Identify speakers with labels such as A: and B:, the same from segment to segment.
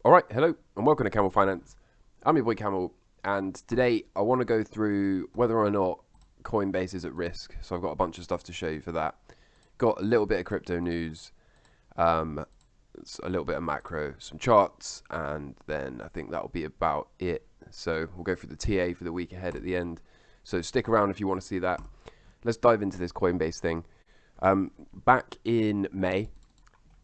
A: Alright, hello and welcome to Camel Finance. I'm your boy Camel, and today I want to go through whether or not Coinbase is at risk. So I've got a bunch of stuff to show you for that. Got a little bit of crypto news, a little bit of macro, some charts, and then I think that'll be about it. So we'll go through the TA for the week ahead at the end. So stick around if you want to see that. Let's dive into this Coinbase thing. Back in May,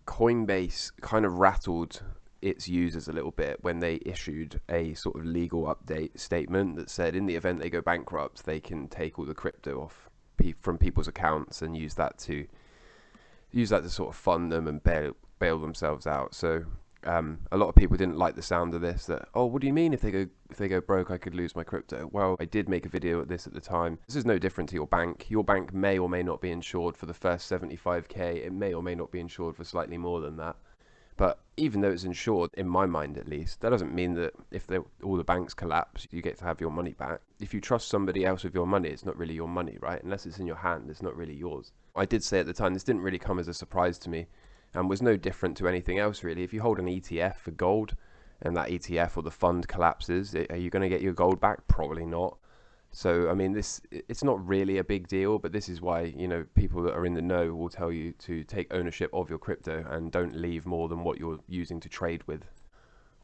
A: Coinbase kind of rattled its users a little bit when they issued a sort of legal update statement that said in the event they go bankrupt, they can take all the crypto off from people's accounts and use that to sort of fund them and bail themselves out. So a lot of people didn't like the sound of this. That, oh, what do you mean if they go broke, I could lose my crypto? Well, I did make a video at this at the time. This is no different to your bank. Your bank may or may not be insured for the first 75k. It may or may not be insured for slightly more than that. But even though it's insured, in my mind at least, that doesn't mean that if all the banks collapse, you get to have your money back. If you trust somebody else with your money, it's not really your money, right? Unless it's in your hand, it's not really yours. I did say at the time, this didn't really come as a surprise to me and was no different to anything else really. If you hold an ETF for gold and that ETF or the fund collapses, are you going to get your gold back? Probably not. So, I mean, it's not really a big deal, but this is why, you know, people that are in the know will tell you to take ownership of your crypto and don't leave more than what you're using to trade with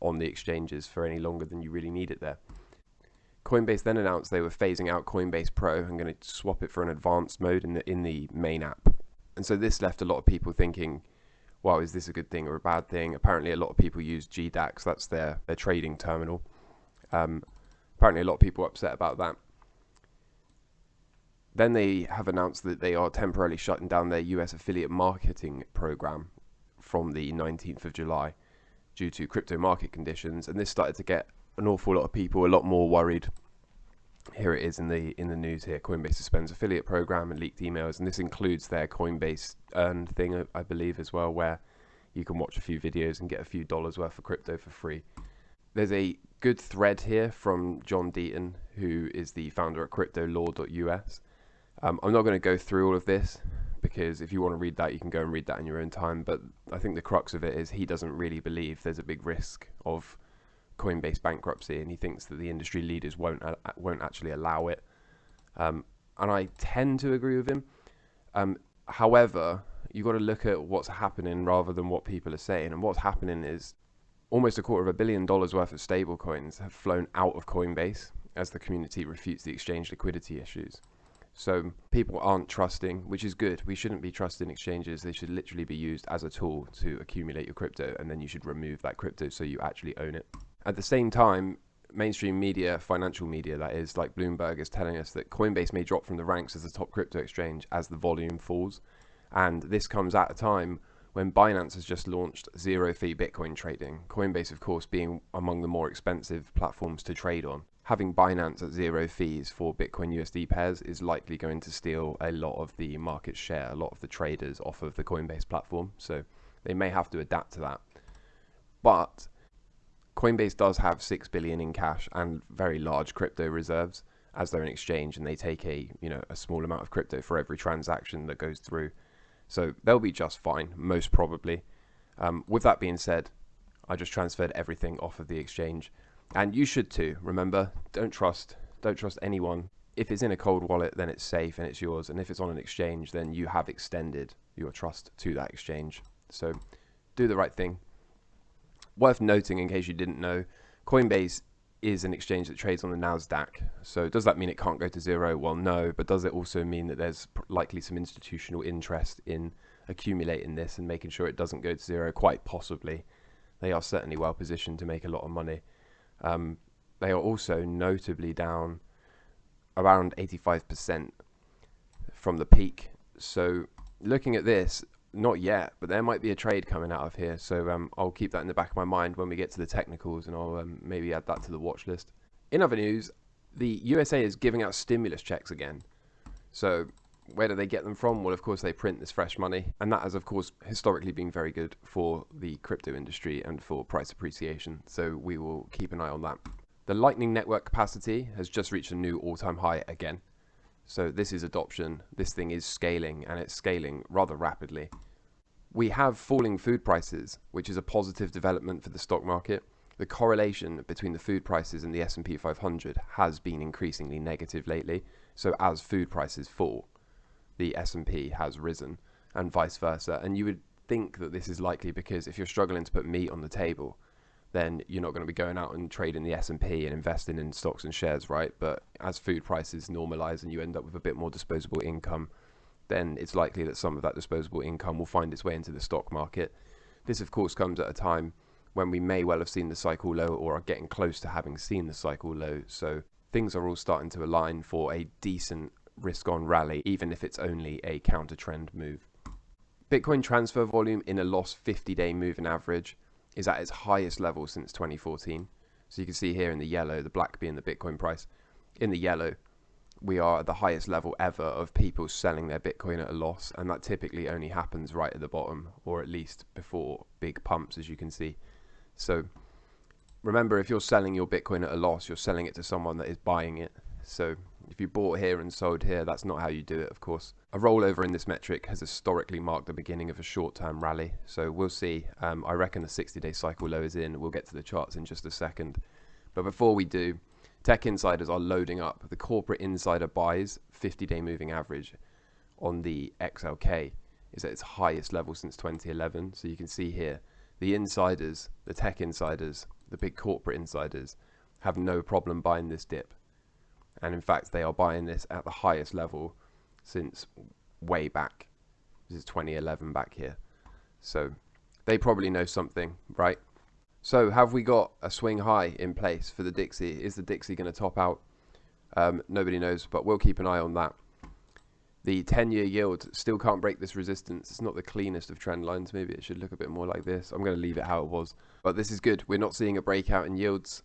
A: on the exchanges for any longer than you really need it there. Coinbase then announced they were phasing out Coinbase Pro and going to swap it for an advanced mode in the main app. And so this left a lot of people thinking, wow, is this a good thing or a bad thing? Apparently a lot of people use GDAX, that's their trading terminal. Apparently a lot of people are upset about that. Then they have announced that they are temporarily shutting down their US affiliate marketing program from the 19th of July due to crypto market conditions. And this started to get an awful lot of people a lot more worried. Here it is in the news here. Coinbase suspends affiliate program and leaked emails. And this includes their Coinbase Earn thing, I believe, as well, where you can watch a few videos and get a few dollars worth of crypto for free. There's a good thread here from John Deaton, who is the founder at cryptolaw.us. I'm not going to go through all of this because if you want to read that, you can go and read that in your own time. But I think the crux of it is he doesn't really believe there's a big risk of Coinbase bankruptcy, and he thinks that the industry leaders won't actually allow it. And I tend to agree with him. However, you've got to look at what's happening rather than what people are saying. And what's happening is almost $250 million worth of stablecoins have flown out of Coinbase as the community refutes the exchange liquidity issues. So people aren't trusting, which is good. We shouldn't be trusting exchanges. They should literally be used as a tool to accumulate your crypto, and then you should remove that crypto so you actually own it. At the same time, mainstream media, financial media that is, like Bloomberg, is telling us that Coinbase may drop from the ranks as the top crypto exchange as the volume falls. And this comes at a time when Binance has just launched zero-fee Bitcoin trading. Coinbase, of course, being among the more expensive platforms to trade on. Having Binance at zero fees for Bitcoin USD pairs is likely going to steal a lot of the market share, a lot of the traders off of the Coinbase platform. So they may have to adapt to that. But Coinbase does have $6 billion in cash and very large crypto reserves, as they're an exchange and they take a small amount of crypto for every transaction that goes through. So they'll be just fine, most probably. With that being said, I just transferred everything off of the exchange. And you should too. Remember, don't trust anyone. If it's in a cold wallet, then it's safe and it's yours. And if it's on an exchange, then you have extended your trust to that exchange. So do the right thing. Worth noting, in case you didn't know, Coinbase is an exchange that trades on the NASDAQ. So does that mean it can't go to zero? Well, no. But does it also mean that there's likely some institutional interest in accumulating this and making sure it doesn't go to zero? Quite possibly. They are certainly well positioned to make a lot of money. They are also notably down around 85% from the peak. So looking at this, not yet, but there might be a trade coming out of here. So I'll keep that in the back of my mind when we get to the technicals, and I'll maybe add that to the watch list. In other news, the USA is giving out stimulus checks again. So where do they get them from? Well, of course, they print this fresh money, and that has, of course, historically been very good for the crypto industry and for price appreciation. So we will keep an eye on that. The Lightning Network capacity has just reached a new all-time high again. So this is adoption. This thing is scaling, and it's scaling rather rapidly. We have falling food prices, which is a positive development for the stock market. The correlation between the food prices and the S&P 500 has been increasingly negative lately. So as food prices fall, the S&P has risen and vice versa. And you would think that this is likely because if you're struggling to put meat on the table, then you're not going to be going out and trading the S&P and investing in stocks and shares, right? But as food prices normalize and you end up with a bit more disposable income, then it's likely that some of that disposable income will find its way into the stock market. This, of course, comes at a time when we may well have seen the cycle low or are getting close to having seen the cycle low. So things are all starting to align for a decent risk-on rally, even if it's only a counter-trend move. Bitcoin transfer volume in a lost 50-day moving average is at its highest level since 2014. So you can see here in the yellow, the black being the Bitcoin price. In the yellow, we are at the highest level ever of people selling their Bitcoin at a loss, and that typically only happens right at the bottom, or at least before big pumps, as you can see. So remember, if you're selling your Bitcoin at a loss, you're selling it to someone that is buying it. So if you bought here and sold here, that's not how you do it, of course. A rollover in this metric has historically marked the beginning of a short-term rally. So we'll see. I reckon the 60-day cycle low is in. We'll get to the charts in just a second. But before we do, tech insiders are loading up. The corporate insider buys 50-day moving average on the XLK is at its highest level since 2011. So you can see here, the insiders, the tech insiders, the big corporate insiders have no problem buying this dip. And in fact, they are buying this at the highest level since way back. This is 2011 back here. So they probably know something, right? So have we got a swing high in place for the Dixie? Is the Dixie going to top out? Nobody knows, but we'll keep an eye on that. The 10-year yield still can't break this resistance. It's not the cleanest of trend lines. Maybe it should look a bit more like this. I'm going to leave it how it was. But this is good. We're not seeing a breakout in yields.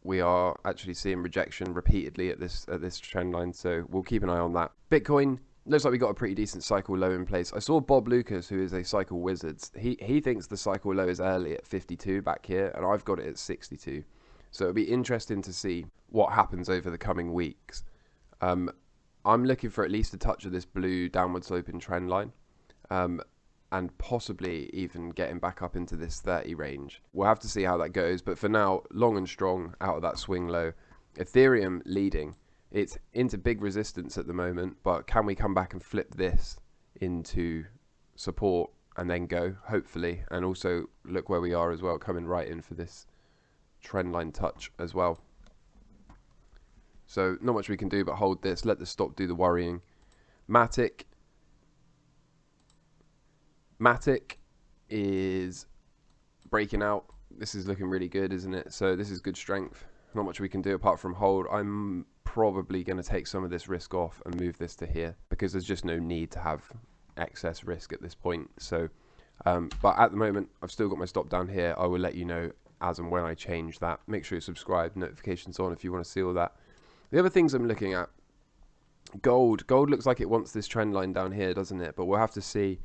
A: We are actually seeing rejection repeatedly at this trend line. So we'll keep an eye on that. Bitcoin, looks like we got a pretty decent cycle low in place. I saw Bob Lucas, who is a cycle wizard. He thinks the cycle low is early at 52 back here, and I've got it at 62. So it'll be interesting to see what happens over the coming weeks. I'm looking for at least a touch of this blue downward sloping trend line, and possibly even getting back up into this 30 range. We'll have to see how that goes, but for now, long and strong out of that swing low. Ethereum leading. It's into big resistance at the moment, but can we come back and flip this into support and then go, hopefully? And also look where we are as well, coming right in for this trend line touch as well. So not much we can do but hold this, let the stop do the worrying. MATIC is breaking out. This is looking really good, isn't it? So this is good strength. Not much we can do apart from hold. I'm probably going to take some of this risk off and move this to here because there's just no need to have excess risk at this point. So but at the moment I've still got my stop down here. I will let you know as and when I change that. Make sure you subscribe, notifications on if you want to see all that. The other things I'm looking at, gold looks like it wants this trend line down here, doesn't it? But we'll have to see.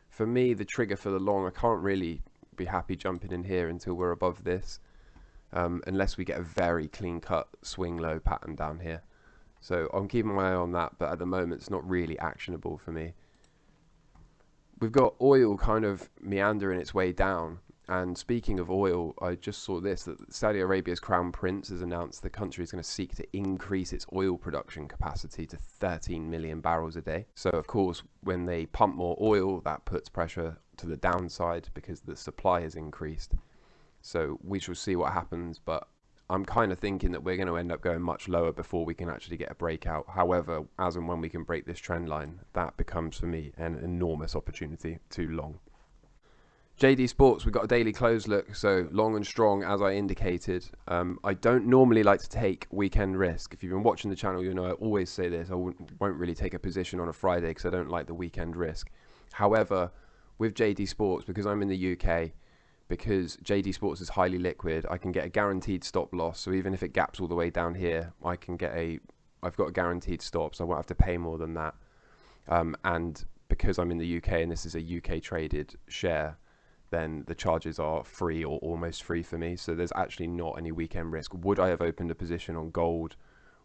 A: For me, the trigger for the long, I can't really be happy jumping in here until we're above this, unless we get a very clean cut swing low pattern down here. So I'm keeping my eye on that, but at the moment it's not really actionable for me. We've got oil kind of meandering its way down. And speaking of oil, I just saw this, that Saudi Arabia's Crown Prince has announced the country is going to seek to increase its oil production capacity to 13 million barrels a day. So, of course, when they pump more oil, that puts pressure to the downside because the supply has increased. So we shall see what happens, but I'm kind of thinking that we're going to end up going much lower before we can actually get a breakout. However, as and when we can break this trend line, that becomes, for me, an enormous opportunity to long. JD Sports, we've got a daily close look, so long and strong as I indicated. I don't normally like to take weekend risk. If you've been watching the channel, you know I always say this. I won't really take a position on a Friday because I don't like the weekend risk. However, with JD Sports, because I'm in the UK, because JD Sports is highly liquid, I can get a guaranteed stop loss. So even if it gaps all the way down here, I've got a guaranteed stop, so I won't have to pay more than that. And because I'm in the UK and this is a UK traded share, then the charges are free or almost free for me. So there's actually not any weekend risk. Would I have opened a position on gold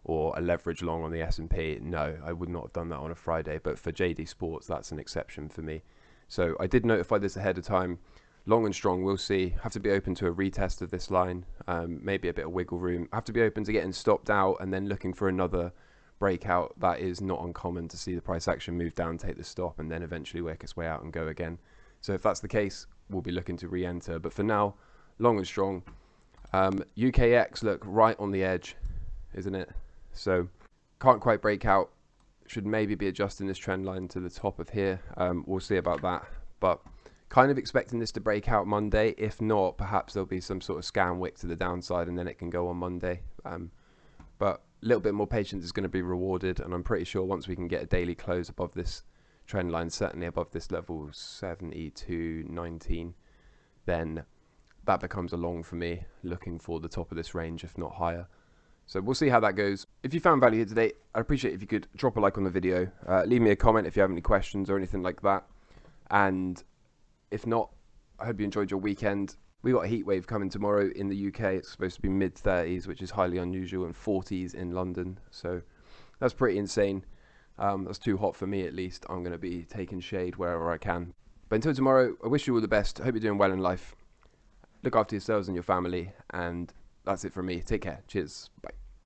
A: or a leverage long on the S&P? No, I would not have done that on a Friday. But for JD Sports, that's an exception for me. So I did notify this ahead of time. Long and strong, we'll see. Have to be open to a retest of this line, maybe a bit of wiggle room. Have to be open to getting stopped out and then looking for another breakout. That is not uncommon to see the price action move down, take the stop, and then eventually work its way out and go again. So if that's the case, we'll be looking to re-enter. But for now, long and strong. UKX, look, right on the edge, isn't it? So can't quite break out. Should maybe be adjusting this trend line to the top of here. We'll see about that. But kind of expecting this to break out Monday. If not, perhaps there'll be some sort of scan wick to the downside and then it can go on Monday. But a little bit more patience is going to be rewarded, and I'm pretty sure once we can get a daily close above this trend line, certainly above this level 72.19, then that becomes a long for me, looking for the top of this range, if not higher. So we'll see how that goes. If you found value here today, I'd appreciate if you could drop a like on the video, leave me a comment if you have any questions or anything like that. And if not, I hope you enjoyed your weekend. We got a heat wave coming tomorrow in the UK. It's supposed to be mid-30s, which is highly unusual, and 40s in London. So that's pretty insane. That's too hot for me, at least. I'm going to be taking shade wherever I can. But until tomorrow, I wish you all the best. I hope you're doing well in life. Look after yourselves and your family. And that's it from me. Take care. Cheers. Bye.